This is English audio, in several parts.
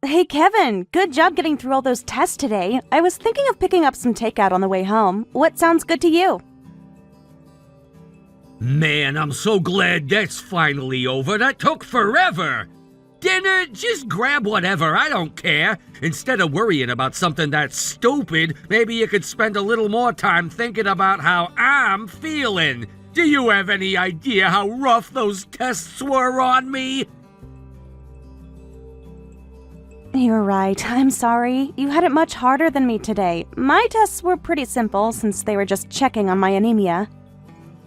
Hey Kevin, good job getting through all those tests today. I was thinking of picking up some takeout on the way home. What sounds good to you? Man, I'm so glad that's finally over. That took forever. Dinner? Just grab whatever, I don't care. Instead of worrying about something that's stupid, maybe you could spend a little more time thinking about how I'm feeling. Do you have any idea how rough those tests were on me? You're right. I'm sorry. You had it much harder than me today. My tests were pretty simple since they were just checking on my anemia.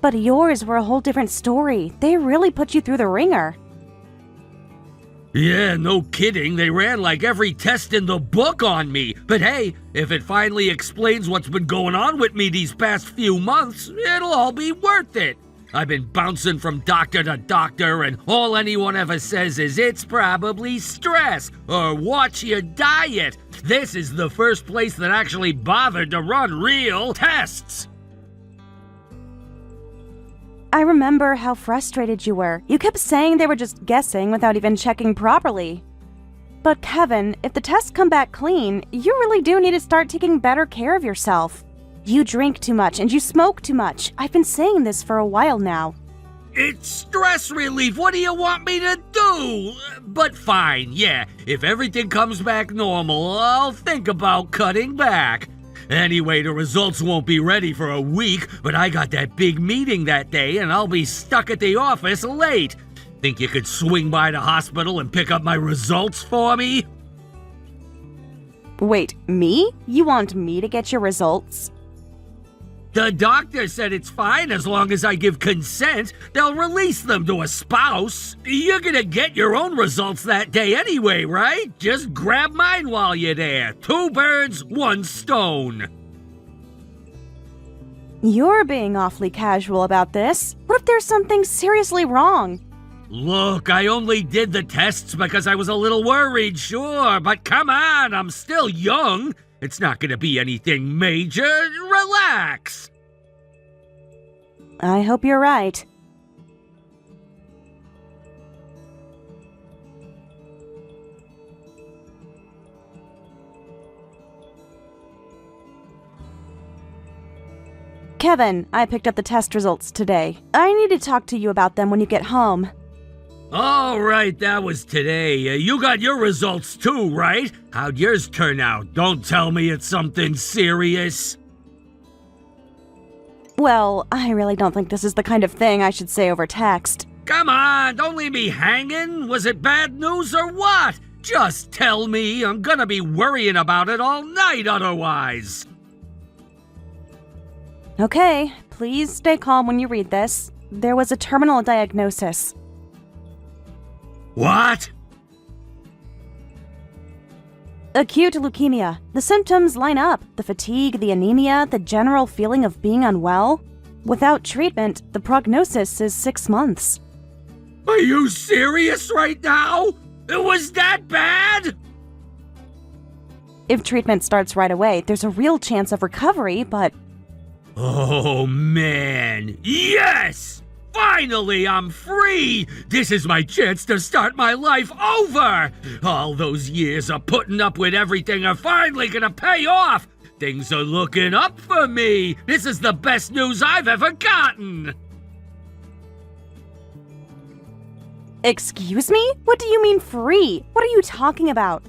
But yours were a whole different story. They really put you through the ringer. Yeah, no kidding. They ran like every test in the book on me. But hey, if it finally explains what's been going on with me these past few months, it'll all be worth it. I've been bouncing from doctor to doctor, and all anyone ever says is it's probably stress, or watch your diet. This is the first place that actually bothered to run real tests. I remember how frustrated you were. You kept saying they were just guessing without even checking properly. But Kevin, if the tests come back clean, you really do need to start taking better care of yourself. You drink too much and you smoke too much. I've been saying this for a while now. It's stress relief. What do you want me to do? But fine, yeah. If everything comes back normal, I'll think about cutting back. Anyway, the results won't be ready for a week, but I got that big meeting that day and I'll be stuck at the office late. Think you could swing by the hospital and pick up my results for me? Wait, me? You want me to get your results? The doctor said it's fine as long as I give consent. They'll release them to a spouse. You're gonna get your own results that day anyway, right? Just grab mine while you're there. 2 birds, 1 stone. You're being awfully casual about this. What if there's something seriously wrong? Look, I only did the tests because I was a little worried, sure, but come on, I'm still young. It's not gonna be anything major. Relax. I hope you're right. Kevin, I picked up the test results today. I need to talk to you about them when you get home. All right, that was today. You got your results too, right? How'd yours turn out? Don't tell me it's something serious. Well, I really don't think this is the kind of thing I should say over text. Come on, don't leave me hanging. Was it bad news or what? Just tell me. I'm gonna be worrying about it all night otherwise. Okay, please stay calm when you read this. There was a terminal diagnosis. What? Acute leukemia. The symptoms line up. The fatigue, the anemia, the general feeling of being unwell. Without treatment, the prognosis is 6 months. Are you serious right now? It was that bad? If treatment starts right away, there's a real chance of recovery, but... Oh, man. Yes! Finally, I'm free! This is my chance to start my life over! All those years of putting up with everything are finally gonna pay off! Things are looking up for me! This is the best news I've ever gotten! Excuse me? What do you mean free? What are you talking about?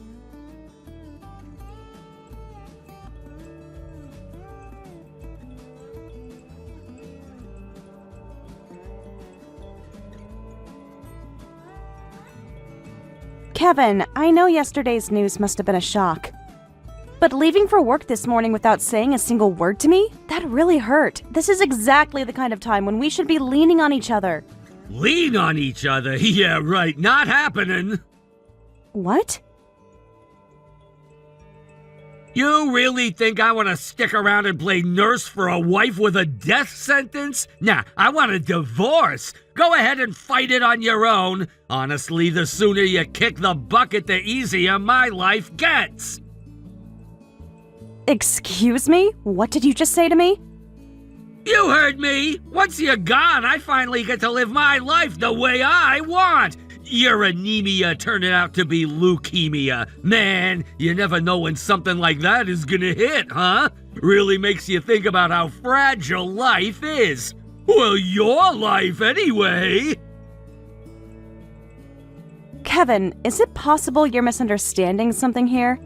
Kevin, I know yesterday's news must have been a shock. But leaving for work this morning without saying a single word to me? That really hurt. This is exactly the kind of time when we should be leaning on each other. Lean on each other? Yeah, right. Not happening. What? You really think I want to stick around and play nurse for a wife with a death sentence? Nah, I want a divorce. Go ahead and fight it on your own. Honestly, the sooner you kick the bucket, the easier my life gets. Excuse me? What did you just say to me? You heard me. Once you're gone, I finally get to live my life the way I want. your anemia turning out to be leukemia. Man, you never know when something like that is gonna hit, huh? Really makes you think about how fragile life is. Well, your life anyway. Kevin, is it possible you're misunderstanding something here?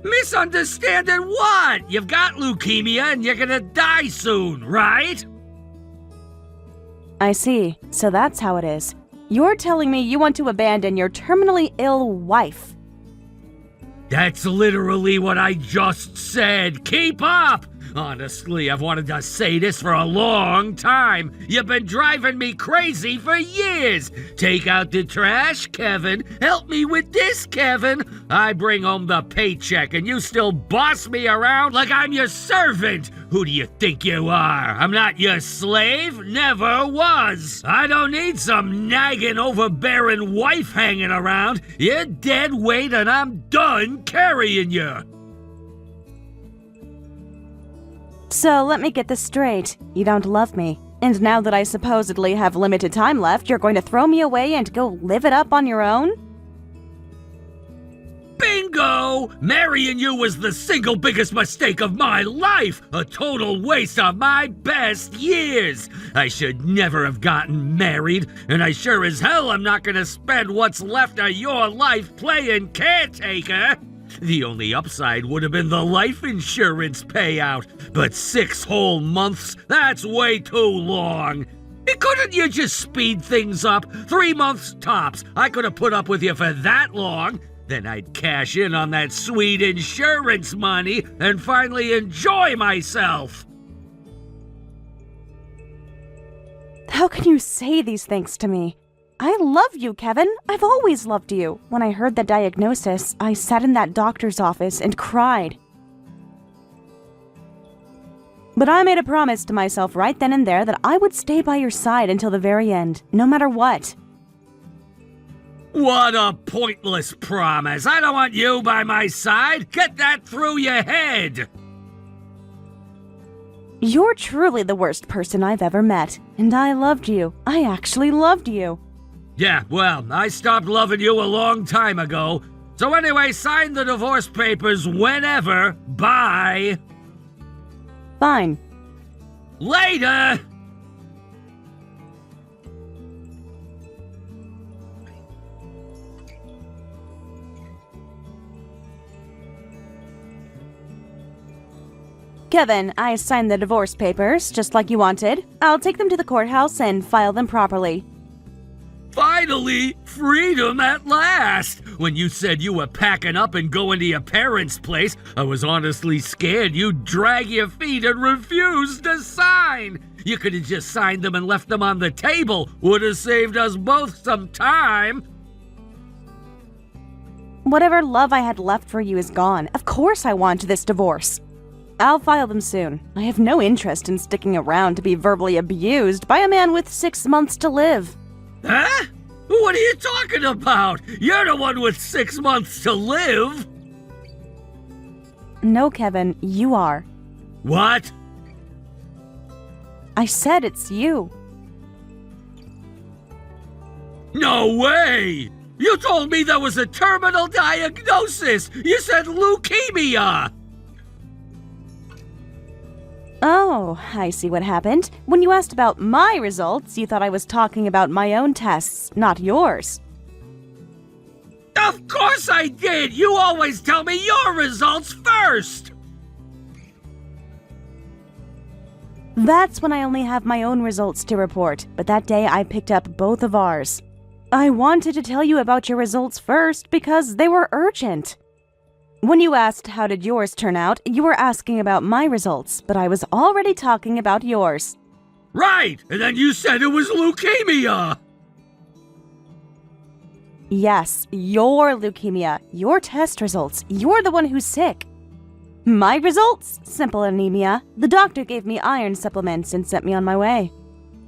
Misunderstanding what? You've got leukemia and you're gonna die soon, right? I see. So that's how it is. You're telling me you want to abandon your terminally ill wife. That's literally what I just said. Keep up! Honestly, I've wanted to say this for a long time. You've been driving me crazy for years. Take out the trash, Kevin. Help me with this, Kevin. I bring home the paycheck and you still boss me around like I'm your servant. Who do you think you are? I'm not your slave. Never was. I don't need some nagging, overbearing wife hanging around. You're dead weight and I'm done carrying you. So let me get this straight. You don't love me. And now that I supposedly have limited time left, you're going to throw me away and go live it up on your own? Bingo! Marrying you was the single biggest mistake of my life. A total waste of my best years. I should never have gotten married, and I sure as hell am not gonna spend what's left of your life playing caretaker. The only upside would have been the life insurance payout, but 6 whole months, that's way too long. Couldn't you just speed things up? 3 months tops. I could have put up with you for that long. Then I'd cash in on that sweet insurance money and finally enjoy myself. How can you say these things to me? I love you, Kevin. I've always loved you. When I heard the diagnosis, I sat in that doctor's office and cried. But I made a promise to myself right then and there that I would stay by your side until the very end, no matter what. What a pointless promise. I don't want you by my side. Get that through your head. You're truly the worst person I've ever met, and I loved you. I actually loved you. Yeah, well, I stopped loving you a long time ago. So anyway, sign the divorce papers whenever. Bye. Fine. Later! Kevin, I signed the divorce papers, just like you wanted. I'll take them to the courthouse and file them properly. Finally, freedom at last! When you said you were packing up and going to your parents' place, I was honestly scared you'd drag your feet and refuse to sign. You could have just signed them and left them on the table. Would have saved us both some time. Whatever love I had left for you is gone. Of course I want this divorce. I'll file them soon. I have no interest in sticking around to be verbally abused by a man with 6 months to live. Huh? What are you talking about? You're the one with 6 months to live. No, Kevin, you are. What? I said it's you. No way! You told me there was a terminal diagnosis! You said leukemia! Oh, I see what happened. When you asked about my results, you thought I was talking about my own tests, not yours. Of course I did! You always tell me your results first! That's when I only have my own results to report, but that day I picked up both of ours. I wanted to tell you about your results first because they were urgent. When you asked how did yours turn out, you were asking about my results, but I was already talking about yours. Right! And then you said it was leukemia! Yes, your leukemia, your test results, you're the one who's sick. My results? Simple anemia. The doctor gave me iron supplements and sent me on my way.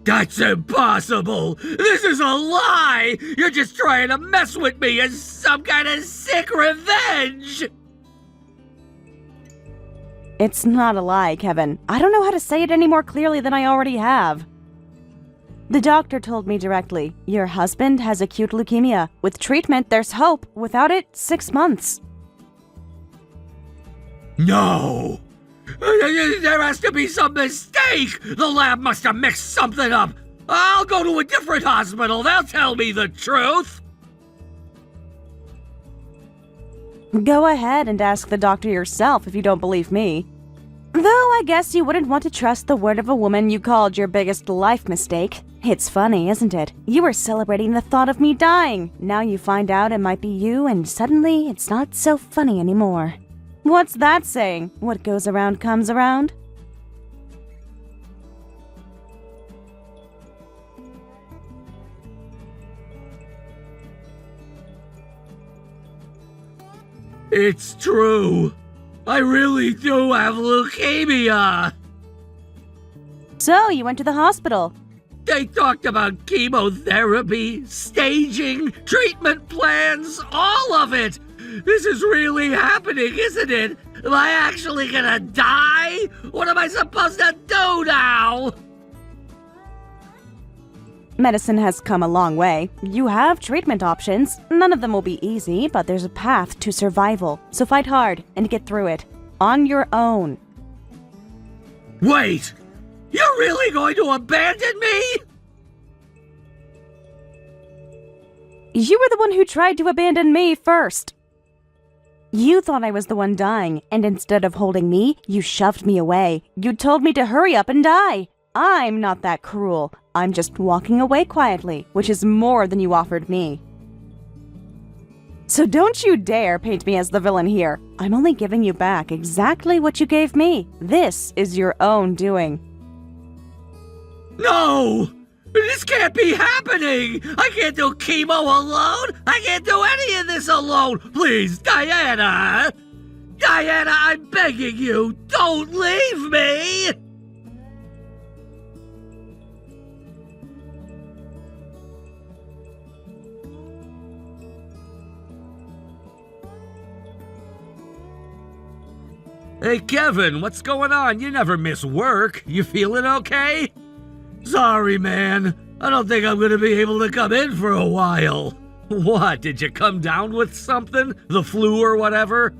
That's impossible! This is a lie! You're just trying to mess with me as some kind of sick revenge! It's not a lie, Kevin. I don't know how to say it any more clearly than I already have. The doctor told me directly, your husband has acute leukemia. With treatment, there's hope. Without it, 6 months. No! There has to be some mistake! The lab must have mixed something up! I'll go to a different hospital, they'll tell me the truth! Go ahead and ask the doctor yourself if you don't believe me. Though I guess you wouldn't want to trust the word of a woman you called your biggest life mistake. It's funny, isn't it? You were celebrating the thought of me dying. Now you find out it might be you, and suddenly it's not so funny anymore. What's that saying? What goes around comes around? It's true. I really do have leukemia. So, you went to the hospital. They talked about chemotherapy, staging, treatment plans, all of it. This is really happening, isn't it? Am I actually gonna die? What am I supposed to do now? Medicine has come a long way. You have treatment options. None of them will be easy, but there's a path to survival. So fight hard and get through it. On your own. Wait! You're really going to abandon me? You were the one who tried to abandon me first. You thought I was the one dying, and instead of holding me, you shoved me away. You told me to hurry up and die. I'm not that cruel. I'm just walking away quietly, which is more than you offered me. So don't you dare paint me as the villain here. I'm only giving you back exactly what you gave me. This is your own doing. No! This can't be happening! I can't do chemo alone! I can't do any of this alone! Please, Diana! Diana, I'm begging you, don't leave me! Hey, Kevin, what's going on? You never miss work. You feeling okay? Sorry, man. I don't think I'm gonna be able to come in for a while. What, did you come down with something? The flu or whatever?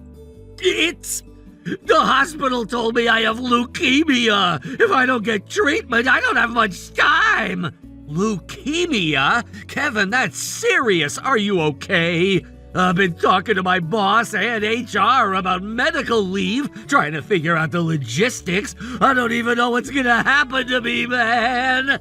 The hospital told me I have leukemia. If I don't get treatment, I don't have much time. Leukemia? Kevin, that's serious. Are you okay? I've been talking to my boss and HR about medical leave, trying to figure out the logistics. I don't even know what's gonna happen to me, man.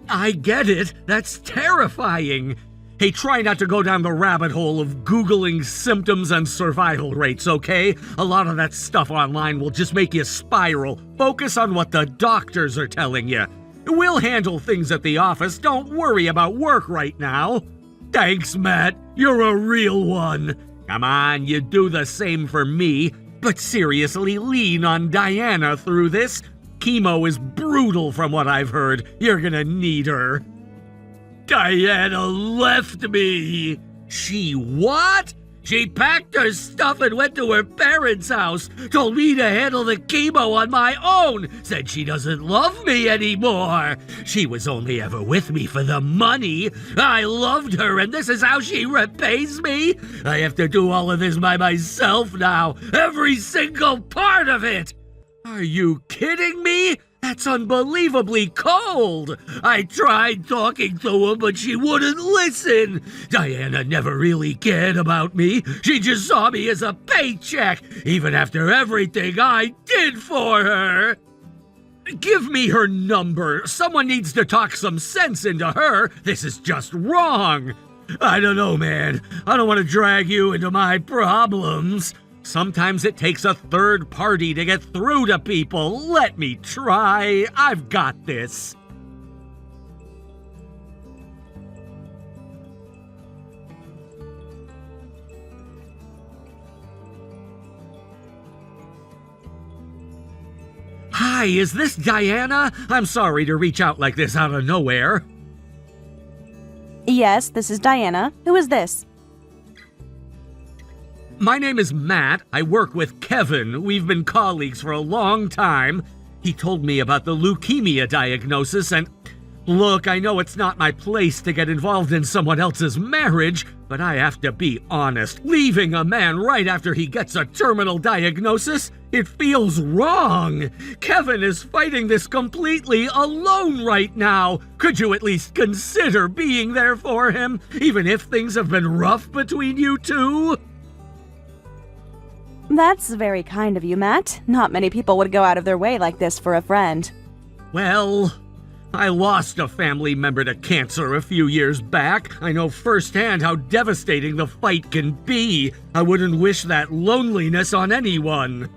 I get it. That's terrifying. Hey, try not to go down the rabbit hole of Googling symptoms and survival rates, okay? A lot of that stuff online will just make you spiral. Focus on what the doctors are telling you. We'll handle things at the office. Don't worry about work right now. Thanks, Matt. You're a real one. Come on, you do the same for me. But seriously, lean on Diana through this. Chemo is brutal from what I've heard. You're gonna need her. Diana left me. She what? She packed her stuff and went to her parents' house, told me to handle the chemo on my own, said she doesn't love me anymore. She was only ever with me for the money. I loved her, and this is how she repays me? I have to do all of this by myself now, every single part of it. Are you kidding me? That's unbelievably cold! I tried talking to her, but she wouldn't listen! Diana never really cared about me. She just saw me as a paycheck, even after everything I did for her! Give me her number. Someone needs to talk some sense into her. This is just wrong. I don't know, man. I don't want to drag you into my problems. Sometimes it takes a third party to get through to people. Let me try. I've got this. Hi, is this Diana? I'm sorry to reach out like this out of nowhere. Yes, this is Diana. Who is this? My name is Matt. I work with Kevin. We've been colleagues for a long time. He told me about the leukemia diagnosis and, Look, I know it's not my place to get involved in someone else's marriage, but I have to be honest. Leaving a man right after he gets a terminal diagnosis, it feels wrong. Kevin is fighting this completely alone right now. Could you at least consider being there for him, even if things have been rough between you two? That's very kind of you, Matt. Not many people would go out of their way like this for a friend. Well, I lost a family member to cancer a few years back. I know firsthand how devastating the fight can be. I wouldn't wish that loneliness on anyone.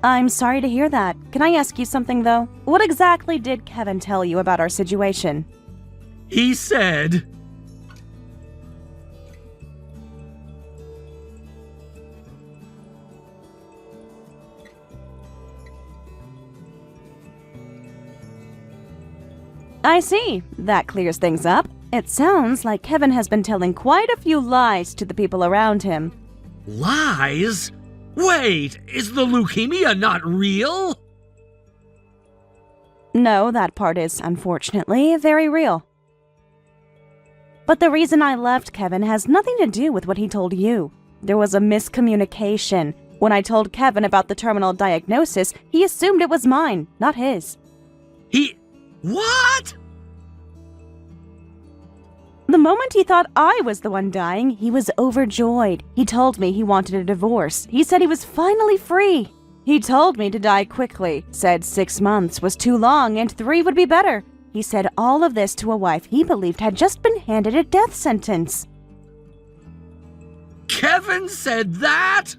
I'm sorry to hear that. Can I ask you something, though? What exactly did Kevin tell you about our situation? He said, I see. That clears things up. It sounds like Kevin has been telling quite a few lies to the people around him. lies? Wait, is the leukemia not real? No, that part is, unfortunately, very real. But the reason I left Kevin has nothing to do with what he told you. There was a miscommunication. When I told Kevin about the terminal diagnosis, he assumed it was mine, not his. What? The moment he thought I was the one dying, he was overjoyed. He told me he wanted a divorce. He said he was finally free. He told me to die quickly, said 6 months was too long and 3 would be better. He said all of this to a wife he believed had just been handed a death sentence. Kevin said that?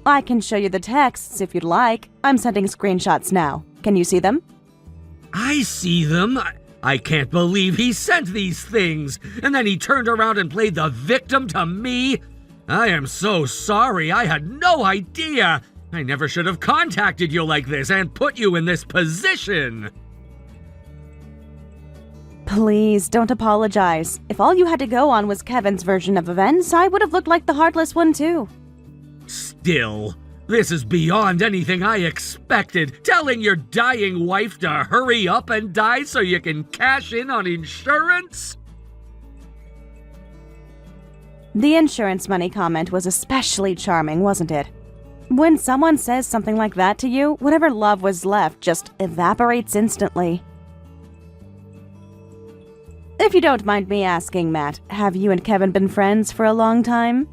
I can show you the texts if you'd like. I'm sending screenshots now. Can you see them? I see them. I can't believe he sent these things. And then he turned around and played the victim to me. I am so sorry. I had no idea. I never should have contacted you like this and put you in this position. Please, don't apologize. If all you had to go on was Kevin's version of events, I would have looked like the heartless one too. Still, this is beyond anything I expected. Telling your dying wife to hurry up and die so you can cash in on insurance? The insurance money comment was especially charming, wasn't it? When someone says something like that to you, whatever love was left just evaporates instantly. If you don't mind me asking, Matt, have you and Kevin been friends for a long time?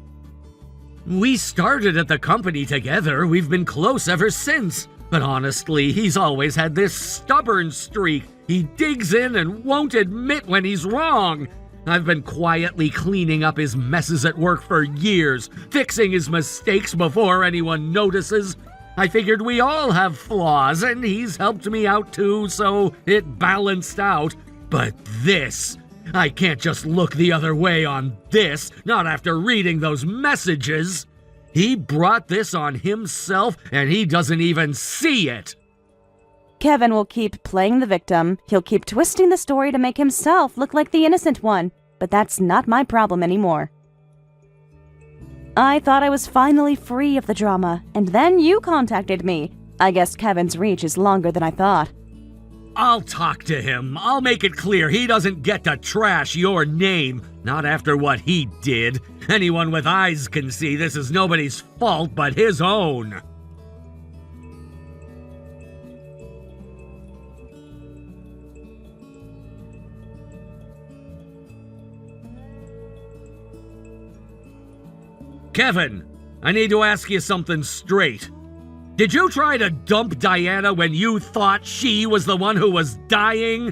We started at the company together. We've been close ever since. But honestly, he's always had this stubborn streak. He digs in and won't admit when he's wrong. I've been quietly cleaning up his messes at work for years, fixing his mistakes before anyone notices. I figured we all have flaws, and he's helped me out too, so it balanced out. But this, I can't just look the other way on this, not after reading those messages. He brought this on himself, and he doesn't even see it. Kevin will keep playing the victim. He'll keep twisting the story to make himself look like the innocent one. But that's not my problem anymore. I thought I was finally free of the drama, and then you contacted me. I guess Kevin's reach is longer than I thought. I'll talk to him. I'll make it clear he doesn't get to trash your name. Not after what he did. Anyone with eyes can see this is nobody's fault but his own. Kevin, I need to ask you something straight. Did you try to dump Diana when you thought she was the one who was dying?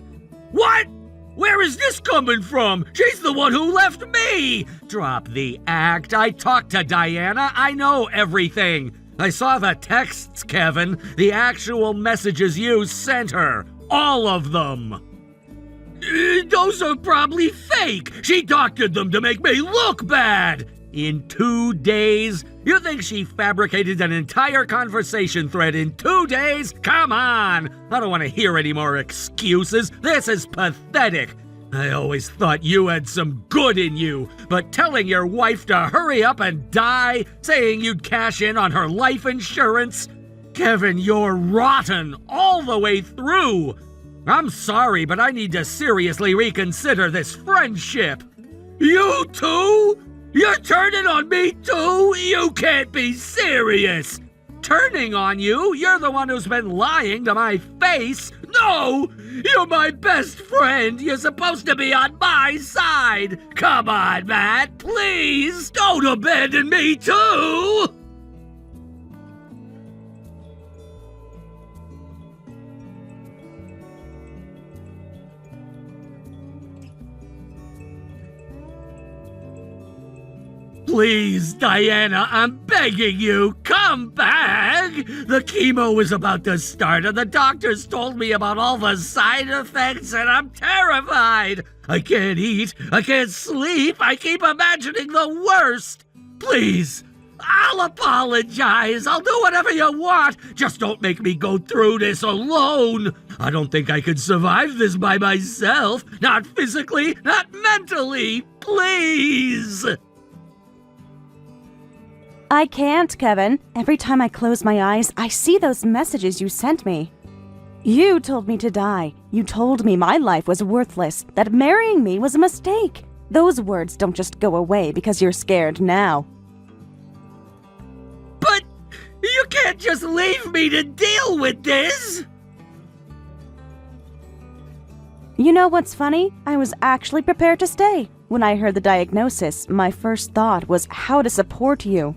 What? Where is this coming from? She's the one who left me! Drop the act. I talked to Diana. I know everything. I saw the texts, Kevin. The actual messages you sent her. All of them. Those are probably fake. She doctored them to make me look bad. In 2 days? You think she fabricated an entire conversation thread in 2 days? Come on! I don't want to hear any more excuses. This is pathetic. I always thought you had some good in you, but telling your wife to hurry up and die, saying you'd cash in on her life insurance, Kevin, you're rotten all the way through. I'm sorry, but I need to seriously reconsider this friendship. You too? You're turning on me too? You can't be serious. Turning on you? You're the one who's been lying to my face. No! You're my best friend. You're supposed to be on my side. Come on, Matt. Please, don't abandon me too. Please, Diana, I'm begging you, come back! The chemo is about to start and the doctors told me about all the side effects and I'm terrified! I can't eat, I can't sleep, I keep imagining the worst! Please, I'll apologize, I'll do whatever you want, just don't make me go through this alone! I don't think I could survive this by myself, not physically, not mentally, please! I can't, Kevin. Every time I close my eyes, I see those messages you sent me. You told me to die. You told me my life was worthless, that marrying me was a mistake. Those words don't just go away because you're scared now. But you can't just leave me to deal with this! You know what's funny? I was actually prepared to stay. When I heard the diagnosis, my first thought was how to support you.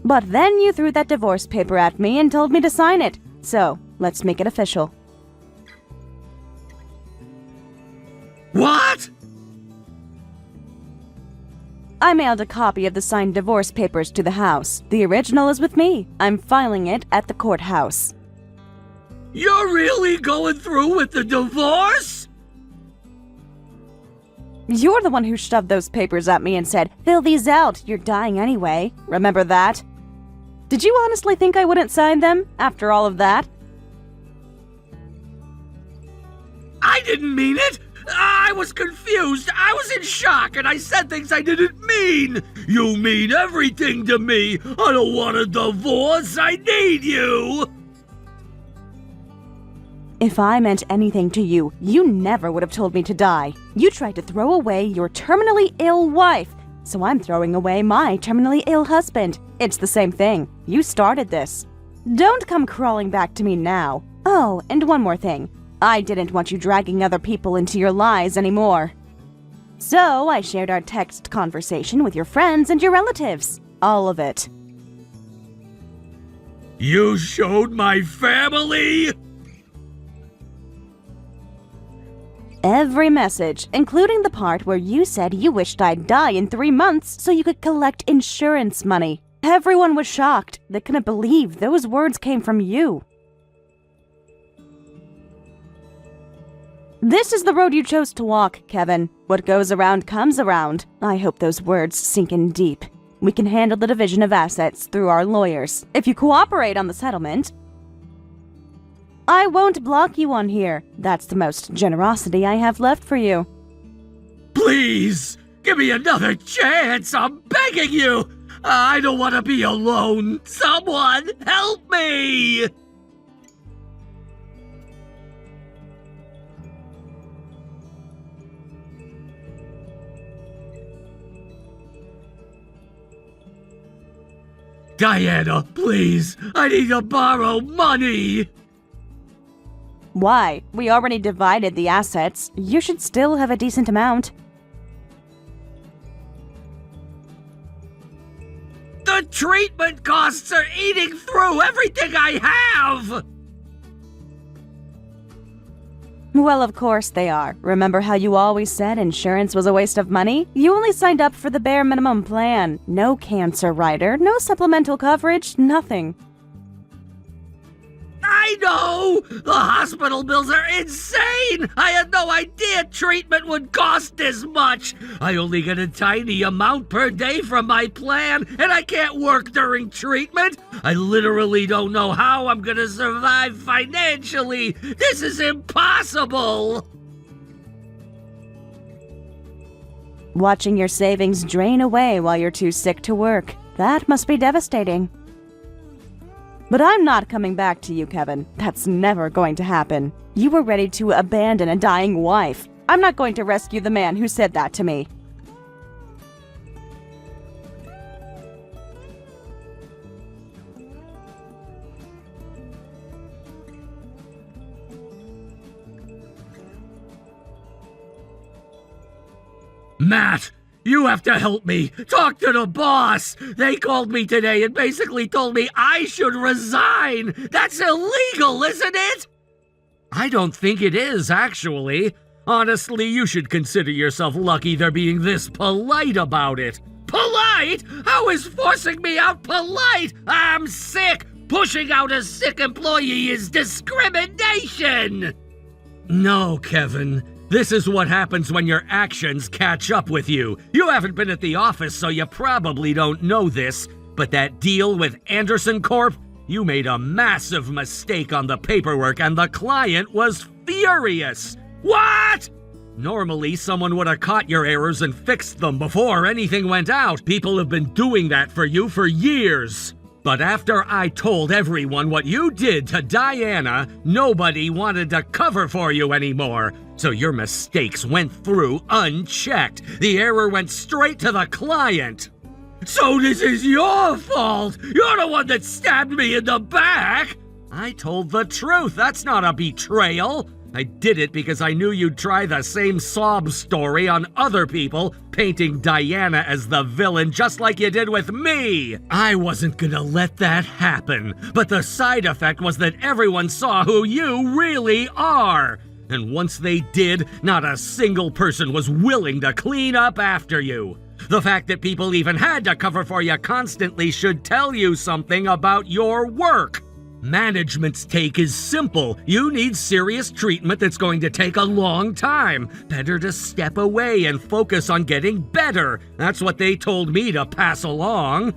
But then you threw that divorce paper at me and told me to sign it. So, let's make it official. What? I mailed a copy of the signed divorce papers to the house. The original is with me. I'm filing it at the courthouse. You're really going through with the divorce? You're the one who shoved those papers at me and said, "Fill these out, you're dying anyway." Remember that? Did you honestly think I wouldn't sign them after all of that? I didn't mean it! I was confused, I was in shock, and I said things I didn't mean! You mean everything to me! I don't want a divorce, I need you! If I meant anything to you, you never would have told me to die. You tried to throw away your terminally ill wife, so I'm throwing away my terminally ill husband. It's the same thing. You started this. Don't come crawling back to me now. Oh, and one more thing. I didn't want you dragging other people into your lies anymore. So I shared our text conversation with your friends and your relatives. All of it. You showed my family? Every message, including the part where you said you wished I'd die in 3 months so you could collect insurance money. Everyone was shocked. They couldn't believe those words came from you. This is the road you chose to walk, Kevin. What goes around comes around. I hope those words sink in deep. We can handle the division of assets through our lawyers. If you cooperate on the settlement, I won't block you on here. That's the most generosity I have left for you. Please, give me another chance, I'm begging you! I don't want to be alone. Someone help me! Diana, please, I need to borrow money! Why? We already divided the assets. You should still have a decent amount. The treatment costs are eating through everything I have! Well, of course they are. Remember how you always said insurance was a waste of money? You only signed up for the bare minimum plan. No cancer rider, no supplemental coverage, nothing. I know! The hospital bills are insane! I had no idea treatment would cost this much! I only get a tiny amount per day from my plan, and I can't work during treatment! I literally don't know how I'm gonna survive financially! This is impossible! Watching your savings drain away while you're too sick to work. That must be devastating. But I'm not coming back to you, Kevin. That's never going to happen. You were ready to abandon a dying wife. I'm not going to rescue the man who said that to me. Matt, you have to help me. Talk to the boss. They called me today and basically told me I should resign. That's illegal, isn't it? I don't think it is, actually. Honestly, you should consider yourself lucky they're being this polite about it. Polite? How is forcing me out polite? I'm sick. Pushing out a sick employee is discrimination. No, Kevin. This is what happens when your actions catch up with you. You haven't been at the office, so you probably don't know this, but that deal with Anderson Corp, you made a massive mistake on the paperwork and the client was furious. What? Normally, someone would have caught your errors and fixed them before anything went out. People have been doing that for you for years. But after I told everyone what you did to Diana, nobody wanted to cover for you anymore. So your mistakes went through unchecked. The error went straight to the client. So this is your fault! You're the one that stabbed me in the back! I told the truth. That's not a betrayal. I did it because I knew you'd try the same sob story on other people, painting Diana as the villain just like you did with me. I wasn't gonna let that happen, but the side effect was that everyone saw who you really are. And once they did, not a single person was willing to clean up after you. The fact that people even had to cover for you constantly should tell you something about your work. Management's take is simple. You need serious treatment that's going to take a long time. Better to step away and focus on getting better. That's what they told me to pass along.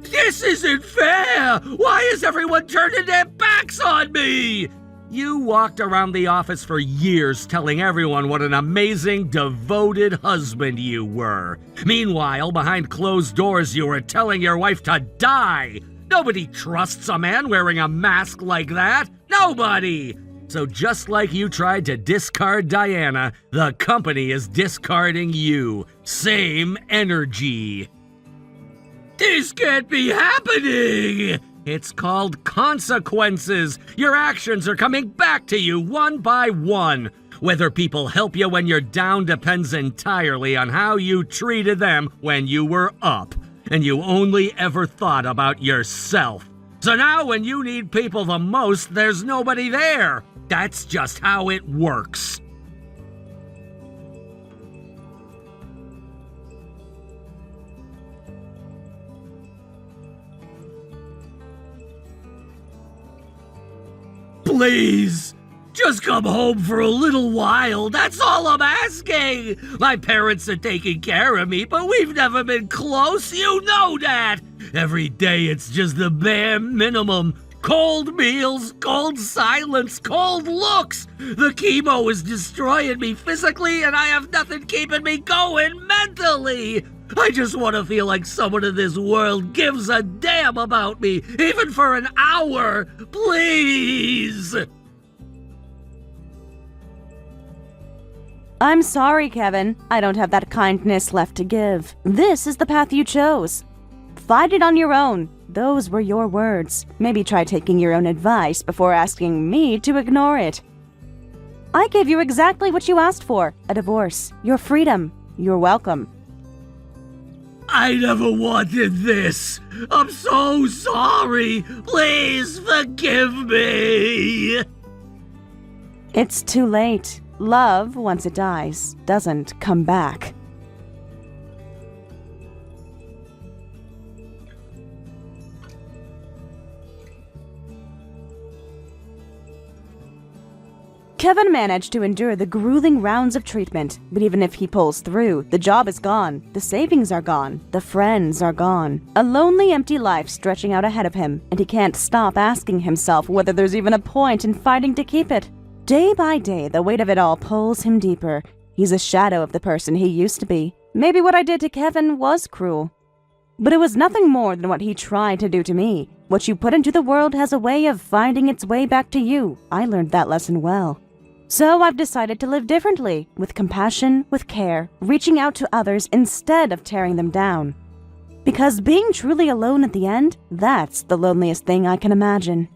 This isn't fair! Why is everyone turning their backs on me? You walked around the office for years telling everyone what an amazing, devoted husband you were. Meanwhile, behind closed doors, you were telling your wife to die. Nobody trusts a man wearing a mask like that. Nobody! So just like you tried to discard Diana, the company is discarding you. Same energy. This can't be happening! It's called consequences. Your actions are coming back to you one by one. Whether people help you when you're down depends entirely on how you treated them when you were up. And you only ever thought about yourself. So now when you need people the most, there's nobody there. That's just how it works. Please, just come home for a little while. That's all I'm asking. My parents are taking care of me, but we've never been close. You know that. Every day it's just the bare minimum. Cold meals, cold silence, cold looks. The chemo is destroying me physically, and I have nothing keeping me going mentally. I just want to feel like someone in this world gives a damn about me, even for an hour. Please. I'm sorry, Kevin. I don't have that kindness left to give. This is the path you chose. Fight it on your own. Those were your words. Maybe try taking your own advice before asking me to ignore it. I gave you exactly what you asked for. A divorce. Your freedom. You're welcome. I never wanted this. I'm so sorry. Please forgive me. It's too late. Love, once it dies, doesn't come back. Kevin managed to endure the grueling rounds of treatment, but even if he pulls through, the job is gone, the savings are gone, the friends are gone. A lonely, empty life stretching out ahead of him, and he can't stop asking himself whether there's even a point in fighting to keep it. Day by day, the weight of it all pulls him deeper. He's a shadow of the person he used to be. Maybe what I did to Kevin was cruel. But it was nothing more than what he tried to do to me. What you put into the world has a way of finding its way back to you. I learned that lesson well. So I've decided to live differently, with compassion, with care, reaching out to others instead of tearing them down. Because being truly alone at the end, that's the loneliest thing I can imagine.